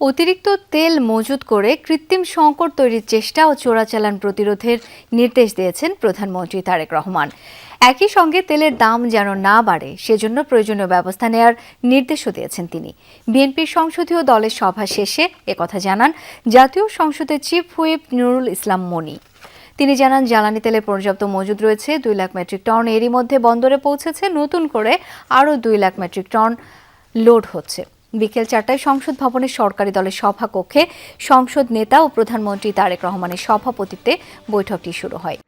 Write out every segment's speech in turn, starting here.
অতিরিক্ত তেল মজুত করে কৃত্রিম সংকট তৈরির চেষ্টা ও চোরাচালান প্রতিরোধের নির্দেশ দিয়েছেন প্রধানমন্ত্রী তারেক রহমান। একই সঙ্গে তেলের দাম যেন না বাড়ে সেজন্য প্রয়োজনীয় ব্যবস্থা নেওয়ার নির্দেশও দিয়েছেন তিনি। বিএনপির সংসদীয় দলের সভা শেষে একথা জানান জাতীয় সংসদের চিফ হুইপ নুরুল ইসলাম মনি। তিনি জানান, জ্বালানি তেলের পর্যাপ্ত মজুদ রয়েছে 2 লাখ মেট্রিক টন। এরই মধ্যে বন্দরে পৌঁছেছে, নতুন করে আরও 2 লাখ মেট্রিক টন লোড হচ্ছে। বিকেল 4টায় সংসদ ভবনের সরকারি দলের সভা কক্ষে সংসদ নেতা ও প্রধানমন্ত্রী তারেক রহমানের সভাপতিত্বে বৈঠকটি শুরু হয়।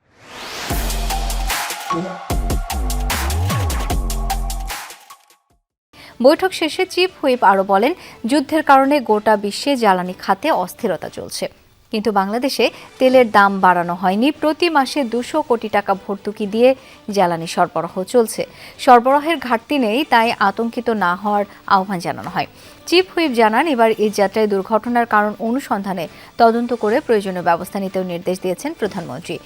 বৈঠক শেষে চিফ হুইপ আরও বলেন, যুদ্ধের কারণে গোটা বিশ্বে জ্বালানি খাতে অস্থিরতা চলছে, কিন্তু বাংলাদেশে তেলের দাম বাড়ানো হয়নি। প্রতি মাসে 200 কোটি টাকা ভর্তুকি দিয়ে জ্বালানি সরবরাহ চলছে। সরবরাহের ঘাটতি নেই, তাই আতঙ্কিত না হওয়ার আহ্বান জানানো হয়। চিফ হুইপ জানান, এবার এই যাত্রায় দুর্ঘটনার কারণ অনুসন্ধানে তদন্ত করে প্রয়োজনীয় ব্যবস্থা নিতেও নির্দেশ দিয়েছেন প্রধানমন্ত্রী।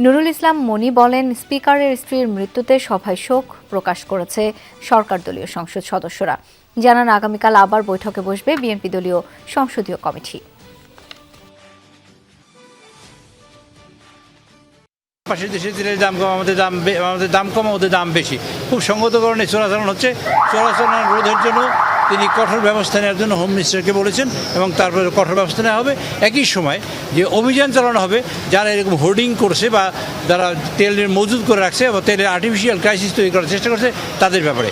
নুরুল ইসলাম মনি বলেন, স্পিকারের স্ত্রীর মৃত্যুতে সভায় শোক প্রকাশ করেছে সরকার দলীয় সংসদ সদস্যরা। জানান, আগামীকাল আবার বৈঠকে বসবে বিএনপি দলীয় সংসদীয় কমিটি। পাশের দেশের তেলের দাম কম, আমাদের দাম কম, ওদের দাম বেশি। খুব সঙ্গত কারণে চোরাচালান হচ্ছে। চোরাচালান রোধের জন্য তিনি কঠোর ব্যবস্থা নেওয়ার জন্য হোম মিনিস্টারকে বলেছেন এবং তারপরে কঠোর ব্যবস্থা নেওয়া হবে। একই সময় যে অভিযান চালানো হবে, যারা এরকম হোর্ডিং করছে বা যারা তেলের মজুদ করে রাখছে বা তেলের আর্টিফিশিয়াল ক্রাইসিস তৈরি করার চেষ্টা করছে তাদের ব্যাপারে।